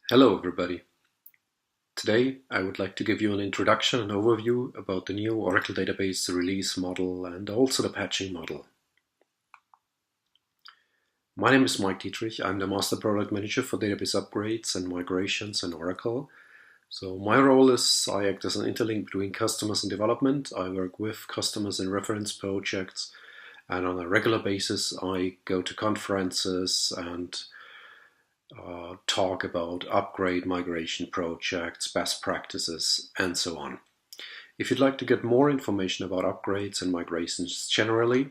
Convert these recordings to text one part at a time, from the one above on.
Hello everybody. Today I would like to give you an introduction and overview about the new Oracle database release model and also the patching model. My name is Dietrich. I'm the Master Product Manager for database upgrades and migrations in Oracle. So my role is I act as an interlink between customers and development. I work with customers in reference projects, and on a regular basis I go to conferences and talk about upgrade migration projects, best practices, and so on. If you'd like to get more information about upgrades and migrations generally,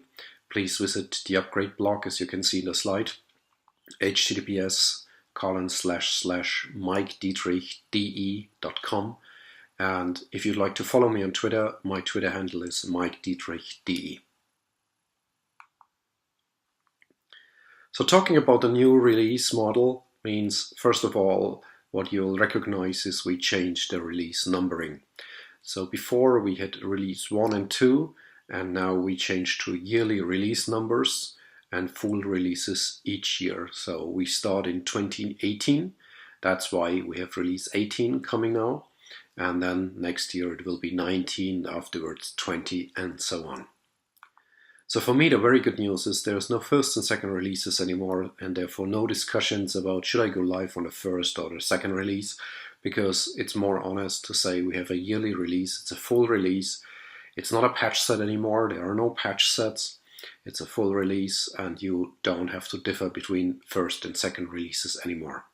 please visit the upgrade blog, as you can see in the slide, https://mikedietrichde.com. And if you'd like to follow me on Twitter, my Twitter handle is mikedietrichde. So talking about the new release model means, first of all, what you'll recognize is we changed the release numbering. So before we had release 1 and 2, and now we changed to yearly release numbers and full releases each year. So we start in 2018. That's why we have release 18 coming now. And then next year it will be 19, afterwards 20, and so on. So for me, the very good news is there's no first and second releases anymore, and therefore no discussions about should I go live on the first or the second release, because it's more honest to say we have a yearly release, it's a full release. It's not a patch set anymore, there are no patch sets. It's a full release and you don't have to differ between first and second releases anymore.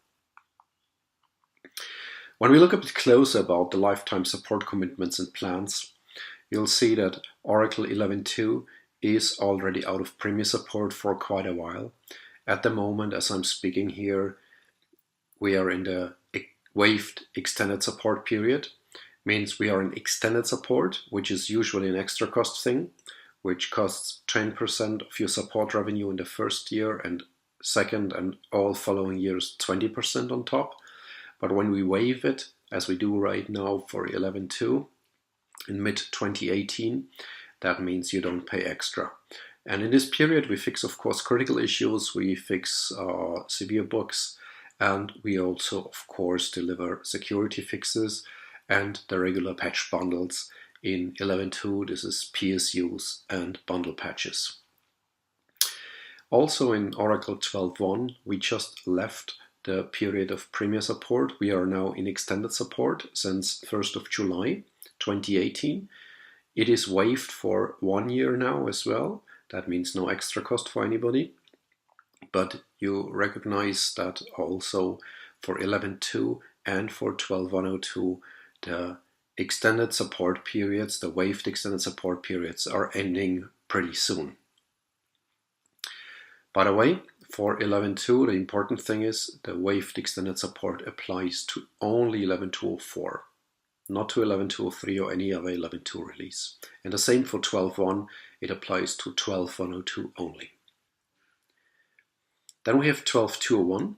When we look a bit closer about the lifetime support commitments and plans, you'll see that Oracle 11.2 is already out of Premier support for quite a while. At the moment, as I'm speaking here, we are in the waived extended support period. Means we are in extended support, which is usually an extra cost thing, which costs 10% of your support revenue in the first year, and second and all following years 20% on top. But when we waive it, as we do right now for 11.2 in mid-2018, that means you don't pay extra. And in this period we fix, of course, critical issues, we fix severe bugs, and we also, of course, deliver security fixes and the regular patch bundles. In 11.2 this is PSUs and bundle patches. Also in Oracle 12.1 we just left the period of Premier support. We are now in extended support since 1st of July 2018. It is waived for 1 year now as well. That means no extra cost for anybody. But you recognize that also for 11.2 and for 12.102, the extended support periods, the waived extended support periods, are ending pretty soon. By the way, for 11.2, the important thing is the waived extended support applies to only 11.204. Not to 11.203 or any other 11.2 release. And the same for 12.1, it applies to 12.102 only. Then we have 12.201,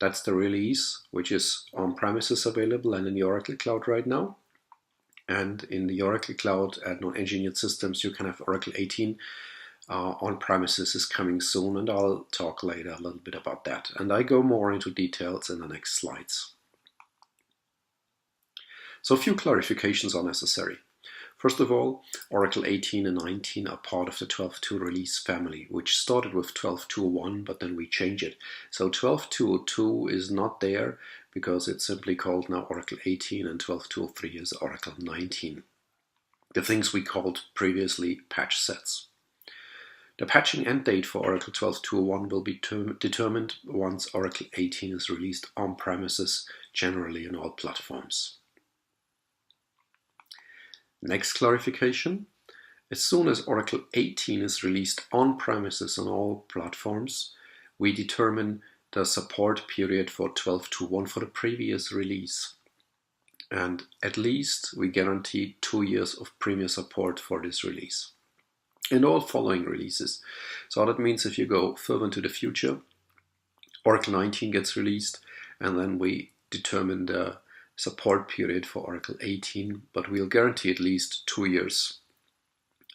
that's the release which is on premises available and in the Oracle Cloud right now. And in the Oracle Cloud at non-engineered systems you can have Oracle 18 on premises is coming soon, and I'll talk later a little bit about that. And I go more into details in the next slides. So a few clarifications are necessary. First of all, Oracle 18 and 19 are part of the 12.2 release family, which started with 12.201, but then we changed it. So 12.202 is not there because it's simply called now Oracle 18, and 12.203 is Oracle 19. The things we called previously patch sets. The patching end date for Oracle 12.201 will be determined once Oracle 18 is released on premises, generally in all platforms. Next clarification, as soon as Oracle 18 is released on premises on all platforms, we determine the support period for 12.2.1 for the previous release. And at least we guarantee 2 years of Premier support for this release. And all following releases. So that means if you go further into the future, Oracle 19 gets released, and then we determine the support period for Oracle 18, but we'll guarantee at least 2 years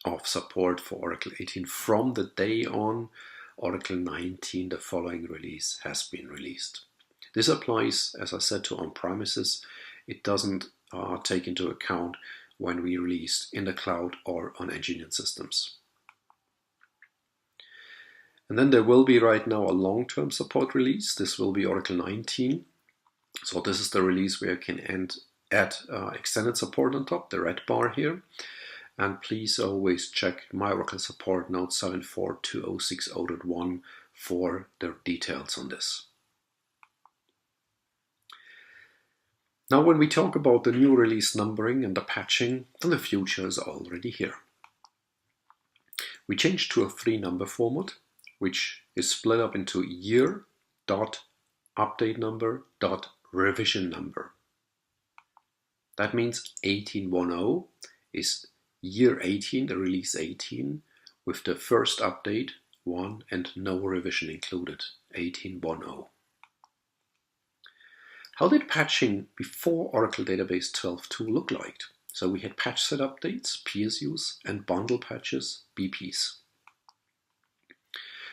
of support for Oracle 18 from the day on Oracle 19, the following release, has been released. This applies, as I said, to on-premises. It doesn't take into account when we release in the cloud or on engineered systems. And then there will be right now a long-term support release. This will be Oracle 19. So this is the release where you can add extended support on top, the red bar here. And please always check my Oracle support note 742060.1 for the details on this. Now when we talk about the new release numbering and the patching, then the future is already here. We changed to a 3-number format, which is split up into year, dot, update number, dot, revision number. That means 1810 is year 18, the release 18, with the first update 1 and no revision included, 1810. How did patching before Oracle Database 12.2 look like? So we had patch set updates, PSUs, and bundle patches, BPs.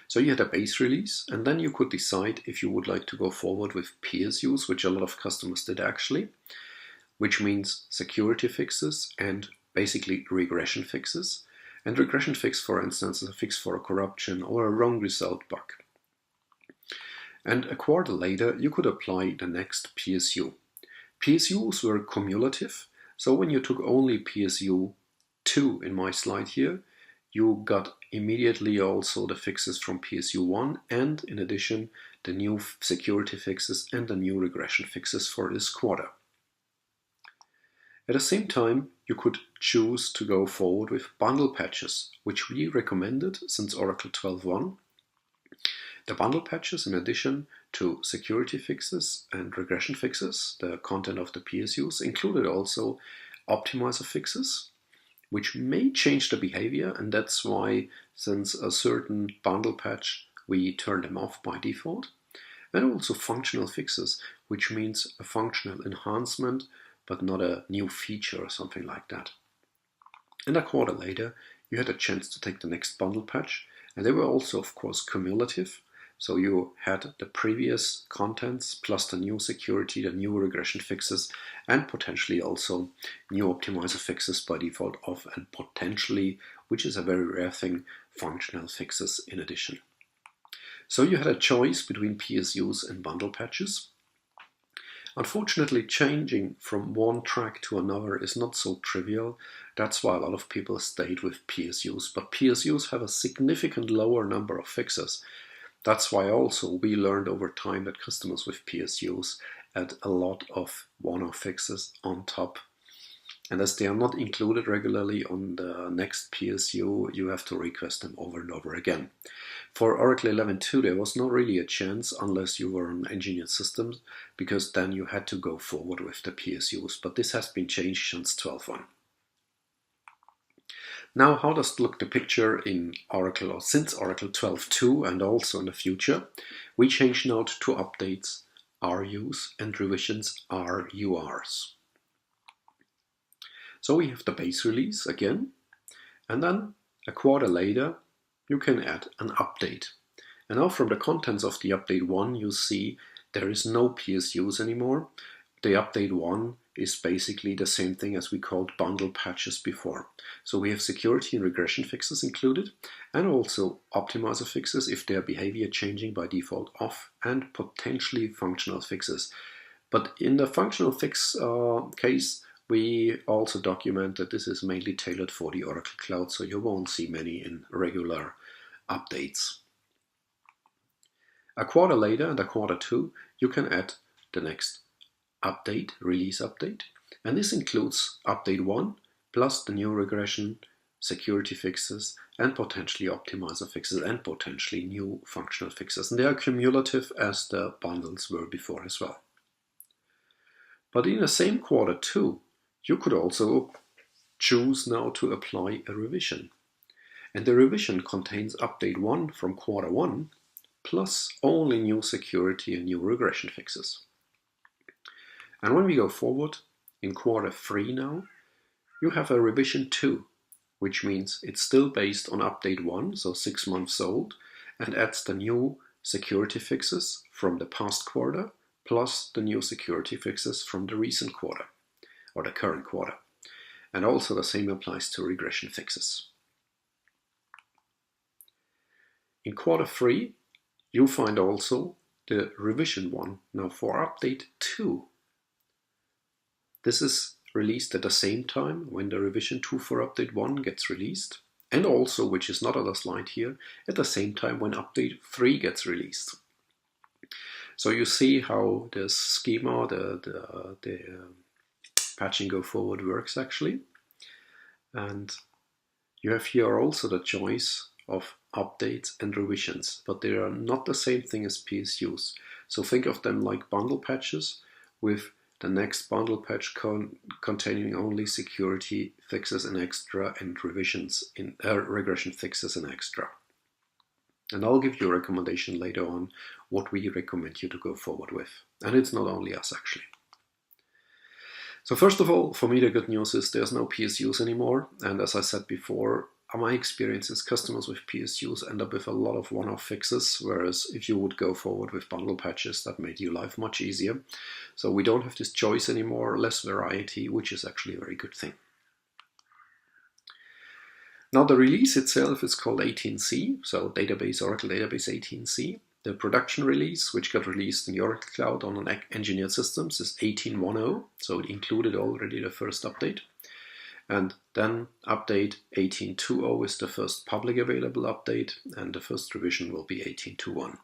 So you had a base release, and then you could decide if you would like to go forward with PSUs, which a lot of customers did actually, which means security fixes and basically regression fixes. And regression fix, for instance, is a fix for a corruption or a wrong result bug. And a quarter later, you could apply the next PSU. PSUs were cumulative, so when you took only PSU 2 in my slide here, you got immediately also the fixes from PSU 1 and, in addition, the new security fixes and the new regression fixes for this quarter. At the same time, you could choose to go forward with bundle patches, which we recommended since Oracle 12.1. The bundle patches, in addition to security fixes and regression fixes, the content of the PSUs, included also optimizer fixes, which may change the behavior, and that's why, since a certain bundle patch, we turn them off by default. And also functional fixes, which means a functional enhancement, but not a new feature or something like that. And a quarter later, you had a chance to take the next bundle patch, and they were also, of course, cumulative. So you had the previous contents plus the new security, the new regression fixes, and potentially also new optimizer fixes by default off, and potentially, which is a very rare thing, functional fixes in addition. So you had a choice between PSUs and bundle patches. Unfortunately, changing from one track to another is not so trivial. That's why a lot of people stayed with PSUs, but PSUs have a significant lower number of fixes. That's why also we learned over time that customers with PSUs add a lot of one-off fixes on top. And as they are not included regularly on the next PSU, you have to request them over and over again. For Oracle 11.2, there was not really a chance unless you were on engineered systems, because then you had to go forward with the PSUs. But this has been changed since 12.1. Now, how does look the picture in Oracle, or since Oracle 12.2 and also in the future? We change now to updates RUs and revisions RURs. So we have the base release again, and then a quarter later you can add an update. And now from the contents of the update 1 you see there is no PSUs anymore. The update 1 is basically the same thing as we called bundle patches before. So we have security and regression fixes included, and also optimizer fixes if their behavior changing by default off, and potentially functional fixes. But in the functional fix case, we also document that this is mainly tailored for the Oracle Cloud, so you won't see many in regular updates. A quarter later, and a quarter 2, you can add the next update, release update, and this includes update 1 plus the new regression, security fixes, and potentially optimizer fixes, and potentially new functional fixes. And they are cumulative as the bundles were before as well. But in the same quarter 2, you could also choose now to apply a revision. And the revision contains update 1 from quarter 1 plus only new security and new regression fixes. And when we go forward in quarter 3 now, you have a revision 2, which means it's still based on update 1, so 6 months old, and adds the new security fixes from the past quarter plus the new security fixes from the recent quarter, or the current quarter. And also the same applies to regression fixes. In quarter 3, you'll find also the revision 1. Now for update 2, this is released at the same time when the revision 2 for update 1 gets released, and also, which is not on the slide here, at the same time when update 3 gets released. So you see how the schema, the patching go forward works actually. And you have here also the choice of updates and revisions, but they are not the same thing as PSUs. So think of them like bundle patches, with the next bundle patch containing only security fixes and extra, and revisions in regression fixes and extra. And I'll give you a recommendation later on what we recommend you to go forward with. And it's not only us actually. So first of all, for me the good news is there's no PSUs anymore, and as I said before, my experience is customers with PSUs end up with a lot of one-off fixes, whereas if you would go forward with bundle patches, that made your life much easier. So we don't have this choice anymore, less variety, which is actually a very good thing. Now the release itself is called 18c, so Oracle Database 18c. The production release, which got released in the Oracle Cloud on an engineered systems, is 18.10, so it included already the first update. And then update 18.20 is the first public available update, and the first revision will be 18.21.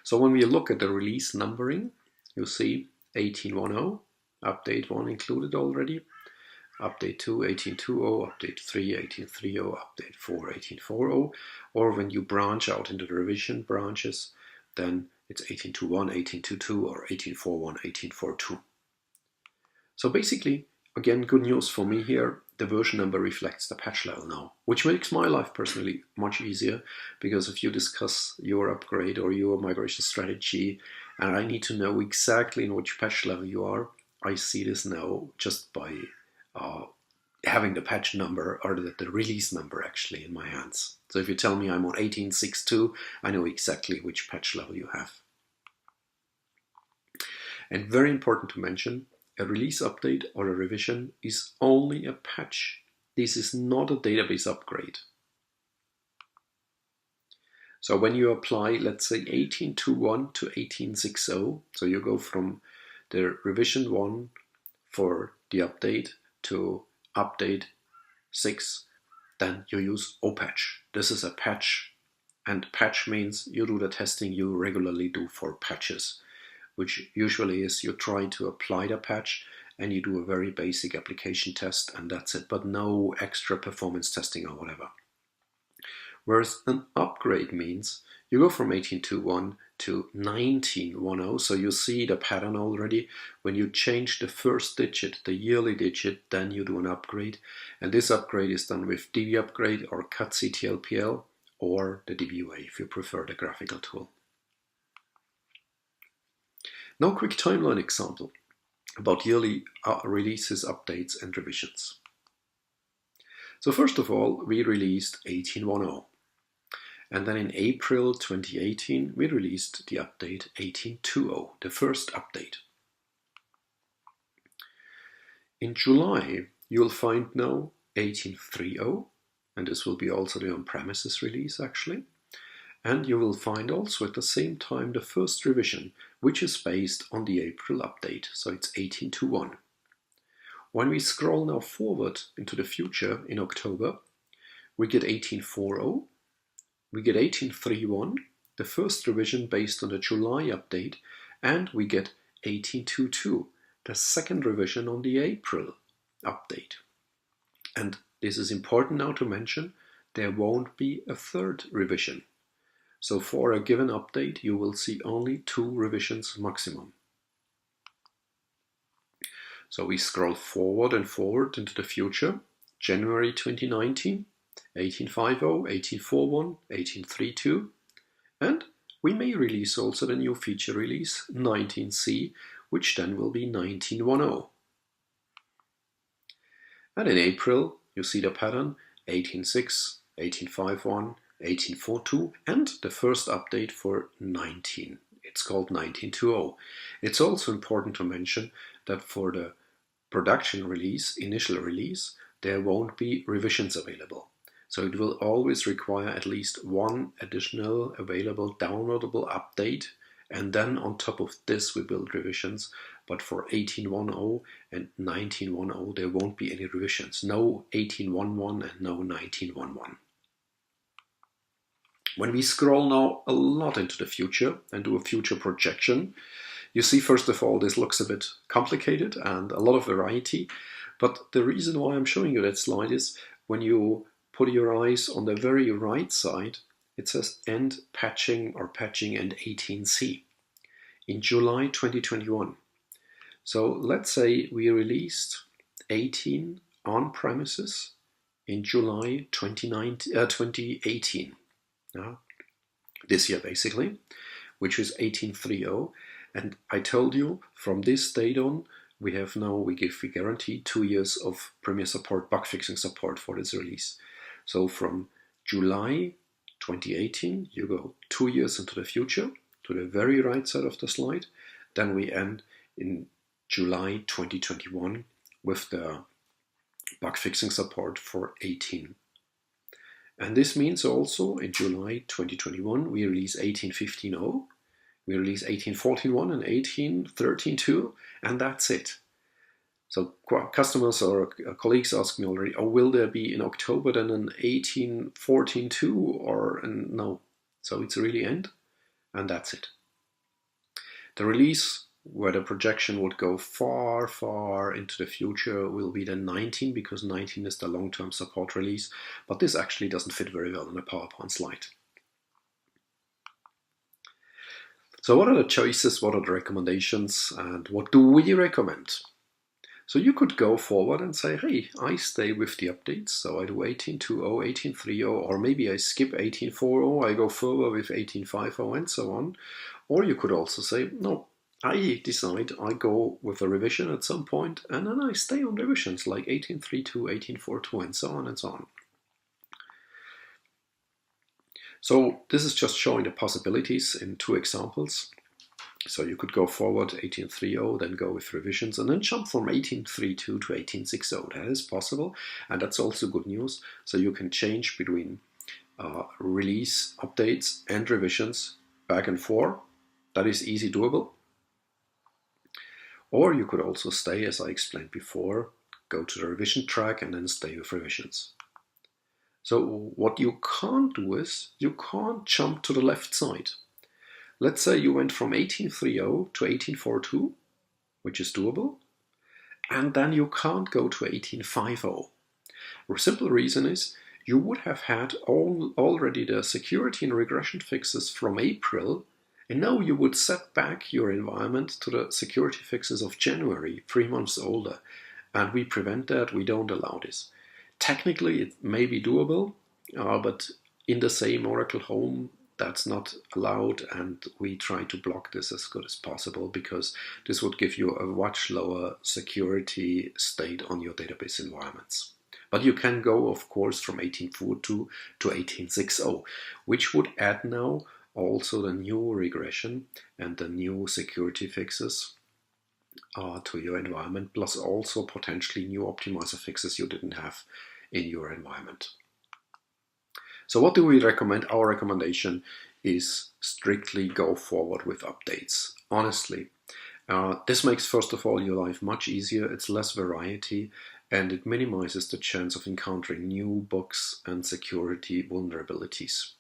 So when we look at the release numbering, you see 18.10, update 1 included already, update 2, 18.20, update 3, 18.30, update 4, 18.40, or when you branch out into the revision branches, then it's 18.21, 18.22, or 18.41, 18.42. So basically, again, good news for me here, the version number reflects the patch level now, which makes my life personally much easier, because if you discuss your upgrade or your migration strategy, and I need to know exactly in which patch level you are, I see this now just by having the patch number, or the release number actually in my hands. So if you tell me I'm on 18.6.2, I know exactly which patch level you have. And very important to mention, a release update or a revision is only a patch. This is not a database upgrade. So when you apply, let's say 18.21 to 18.60, so you go from the revision 1 for the update to update 6, then you use OPatch. This is a patch, and patch means you do the testing you regularly do for patches, which usually is you try to apply the patch and you do a very basic application test, and that's it, but no extra performance testing or whatever. Whereas an upgrade means you go from 18.21 to 19.10, so you see the pattern already. When you change the first digit, the yearly digit, then you do an upgrade, and this upgrade is done with DB upgrade or cut-ctlpl, or the DBUA if you prefer the graphical tool. Now, quick timeline example about yearly releases, updates, and revisions. So first of all, we released 18.10. And then in April 2018, we released the update 18.20, the first update. In July, you'll find now 18.30, and this will be also the on-premises release actually. And you will find also at the same time the first revision, which is based on the April update, so it's 18.21. When we scroll now forward into the future in October, we get 18.40, we get 18.31, the first revision based on the July update, and we get 18.22, the second revision on the April update. And this is important now to mention, there won't be a third revision. So for a given update, you will see only 2 revisions maximum. So we scroll forward and forward into the future, January 2019, 18.50, 18.41, 18.32, and we may release also the new feature release 19c, which then will be 19.10. And in April, you see the pattern 18.6, 18.51, 18.42, and the first update for 19 It's called 19.2.0. It's also important to mention that for the production release, initial release, there won't be revisions available. So it will always require at least one additional available downloadable update, and then on top of this we build revisions. But for 18.1.0 and 19.1.0 there won't be any revisions. No 18.1.1 and no 19.1.1. When we scroll now a lot into the future and do a future projection, you see, first of all, this looks a bit complicated and a lot of variety. But the reason why I'm showing you that slide is when you put your eyes on the very right side, it says end patching or patching end 18C in July 2021. So let's say we released 18 on premises in July 2018. This year basically, which is 18.3.0, and I told you from this date on we guarantee 2 years of Premier support, bug fixing support for this release. So from July 2018 you go 2 years into the future to the very right side of the slide, then we end in July 2021 with the bug fixing support for 18. And this means also in July 2021 we release 18.15.0, we release 18.14.1 and 18.13.2, and that's it. So customers or colleagues ask me already, oh, will there be in October then an 18.14.2 or no? So it's really end, and that's it. The release where the projection would go far, far into the future will be the 19, because 19 is the long-term support release, but this actually doesn't fit very well in a PowerPoint slide. So what are the choices, what are the recommendations, and what do we recommend? So you could go forward and say, hey, I stay with the updates, so I do 18.2.0, 18.3.0, or maybe I skip 18.4.0, I go further with 18.5.0 and so on. Or you could also say, no, I decide I go with a revision at some point, and then I stay on revisions like 18.3.2, 18.4.2, and so on and so on. So this is just showing the possibilities in 2 examples. So you could go forward 18.3.0, then go with revisions, and then jump from 18.3.2 to 18.6.0. That is possible, and that's also good news. So you can change between release updates and revisions back and forth. That is easy doable. Or you could also stay, as I explained before, go to the revision track and then stay with revisions. So what you can't do is, you can't jump to the left side. Let's say you went from 18.3.0 to 18.4.2, which is doable, and then you can't go to 18.5.0. The simple reason is, you would have had already the security and regression fixes from April, and now you would set back your environment to the security fixes of January, 3 months older. And we prevent that, we don't allow this. Technically it may be doable, but in the same Oracle home that's not allowed, and we try to block this as good as possible, because this would give you a much lower security state on your database environments. But you can go, of course, from 18.4.2 to 18.6.0, which would add now also the new regression and the new security fixes to your environment, plus also potentially new optimizer fixes you didn't have in your environment. So what do we recommend? Our recommendation is strictly go forward with updates. Honestly, this makes, first of all, your life much easier. It's less variety, and it minimizes the chance of encountering new bugs and security vulnerabilities.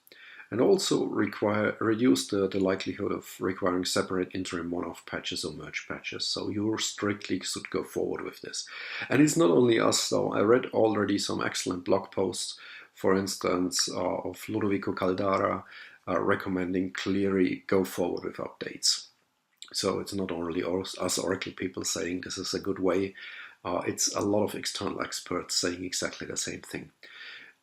And also reduce the likelihood of requiring separate interim one-off patches or merge patches. So you strictly should go forward with this. And it's not only us, though. I read already some excellent blog posts, for instance, of Ludovico Caldara, recommending clearly go forward with updates. So it's not only us Oracle people saying this is a good way, it's a lot of external experts saying exactly the same thing.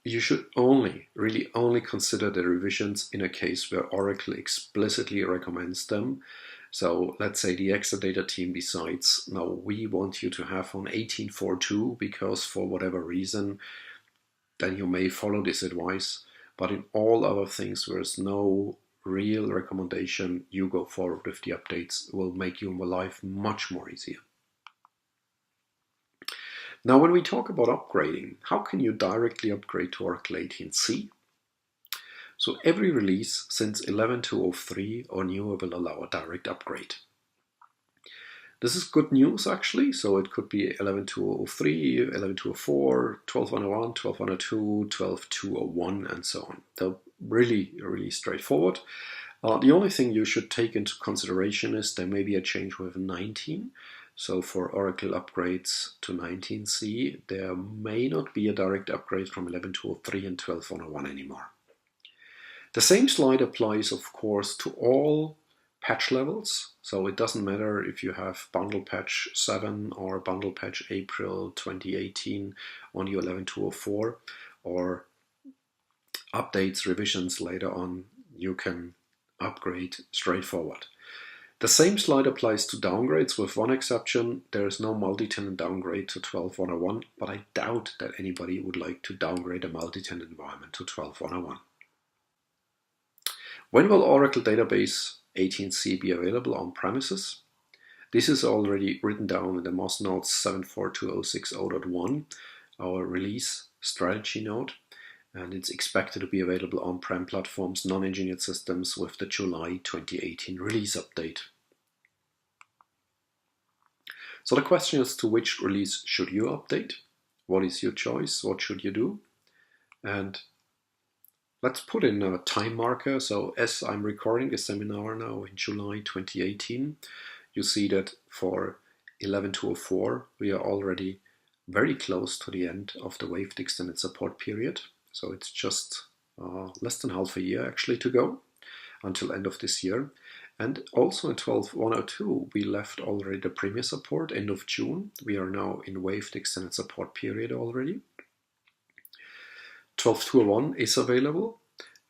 You should really only consider the revisions in a case where Oracle explicitly recommends them. So let's say the Exadata team decides, no, we want you to have on 18.4.2 because for whatever reason, then you may follow this advice. But in all other things, there is no real recommendation, you go forward with the updates. It will make your life much more easier. Now, when we talk about upgrading, how can you directly upgrade to Oracle 18c? So every release since 11.203 or newer will allow a direct upgrade. This is good news actually, so it could be 11.203, 11.204, 12.101, 12.102, 12.201 and so on. They're really straightforward. The only thing you should take into consideration is there may be a change with 19. So for Oracle upgrades to 19c, there may not be a direct upgrade from 11.203 and 12.101 anymore. The same slide applies, of course, to all patch levels. So it doesn't matter if you have bundle patch 7 or bundle patch April 2018 on your 11.204 or updates, revisions later on, you can upgrade straightforward. The same slide applies to downgrades with one exception. There is no multi-tenant downgrade to 12.101, but I doubt that anybody would like to downgrade a multi-tenant environment to 12.101. When will Oracle Database 18c be available on premises? This is already written down in the MOS notes 742060.1, our release strategy note, and it's expected to be available on-prem platforms, non-engineered systems with the July 2018 release update. So the question is, to which release should you update? What is your choice? What should you do? And let's put in a time marker. So as I'm recording this seminar now in July 2018, you see that for 11.204, we are already very close to the end of the waived extended support period. So it's just less than half a year actually to go until end of this year. And also in 12.102, we left already the premier support end of June. We are now in waived extended support period already. 12.201 is available,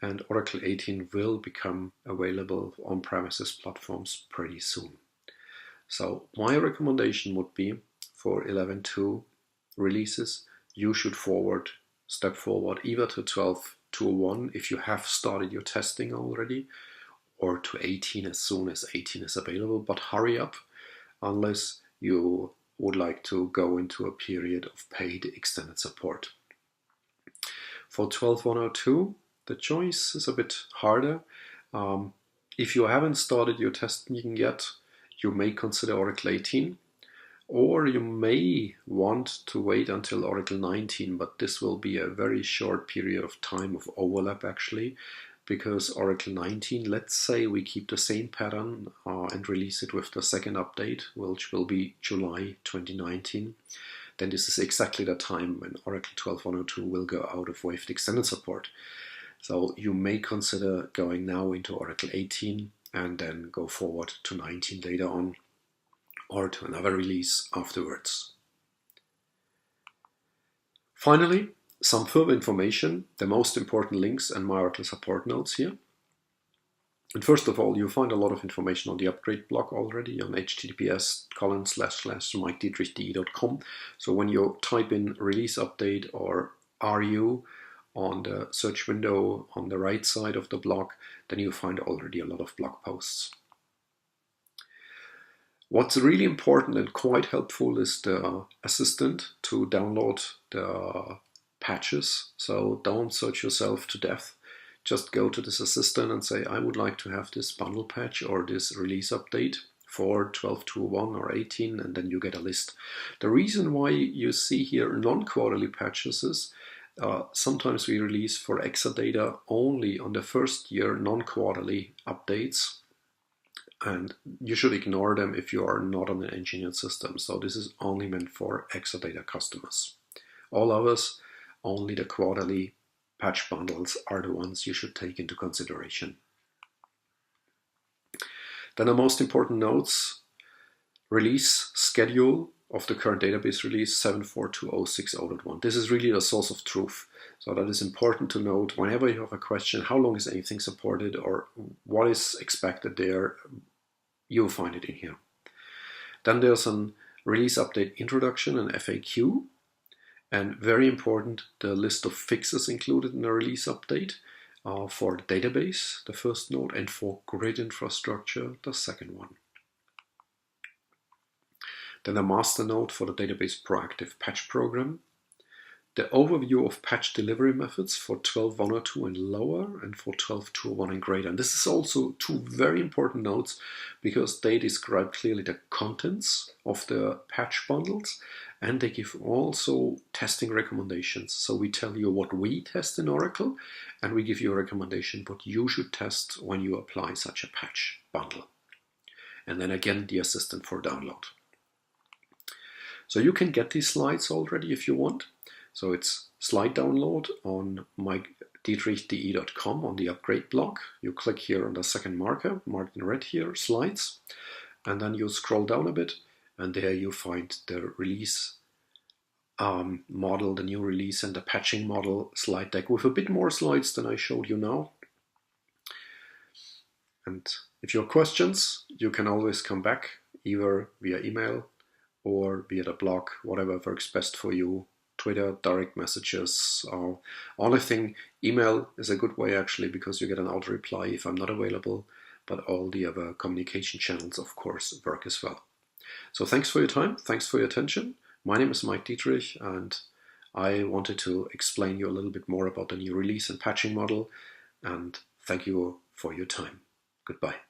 and Oracle 18 will become available on premises platforms pretty soon. So my recommendation would be for 11.2 releases, you should step forward either to 12.201 if you have started your testing already, or to 18 as soon as 18 is available, but hurry up unless you would like to go into a period of paid extended support. For 12.102, the choice is a bit harder. If you haven't started your testing yet, you may consider Oracle 18, or you may want to wait until Oracle 19, but this will be a very short period of time of overlap actually, because Oracle 19, let's say we keep the same pattern and release it with the second update, which will be July 2019, then this is exactly the time when Oracle 12.102 will go out of waived extended support. So you may consider going now into Oracle 18 and then go forward to 19 later on, or to another release afterwards. Finally, some further information, the most important links and my Oracle support notes here. And first of all, you'll find a lot of information on the upgrade blog already on https://mikedietrichde.com. So when you type in release update or RU on the search window on the right side of the blog, then you'll find already a lot of blog posts. What's really important and quite helpful is the assistant to download the patches. So don't search yourself to death. Just go to this assistant and say, I would like to have this bundle patch or this release update for 12.201 or 18, and then you get a list. The reason why you see here non-quarterly patches is sometimes we release for Exadata only on the first year non-quarterly updates, and you should ignore them if you are not on an engineered system. So this is only meant for Exadata customers. All others, only the quarterly patch bundles are the ones you should take into consideration. Then the most important notes: release schedule of the current database release 742060.1. This is really the source of truth. So that is important to note whenever you have a question, how long is anything supported or what is expected there, you'll find it in here. Then there's a release update introduction and FAQ. And very important, the list of fixes included in the release update. for the database, the first node, and for grid infrastructure, the second one. Then a master node for the database proactive patch program. The overview of patch delivery methods for 12.102 and lower and for 12.201 and greater. And this is also two very important nodes because they describe clearly the contents of the patch bundles and they give also testing recommendations. So we tell you what we test in Oracle and we give you a recommendation what you should test when you apply such a patch bundle. And then again, the assistant for download. So you can get these slides already if you want. So it's slide download on dietrichde.com on the upgrade blog. You click here on the second marker, marked in red here, slides, and then you scroll down a bit, and there you find the release model, the new release and the patching model slide deck with a bit more slides than I showed you now. And if you have questions, you can always come back either via email or via the blog, whatever works best for you. Twitter, direct messages, only thing, email is a good way actually because you get an auto reply if I'm not available, but all the other communication channels of course work as well. So thanks for your time, thanks for your attention. My name is Mike Dietrich and I wanted to explain you a little bit more about the new release and patching model, and thank you for your time. Goodbye.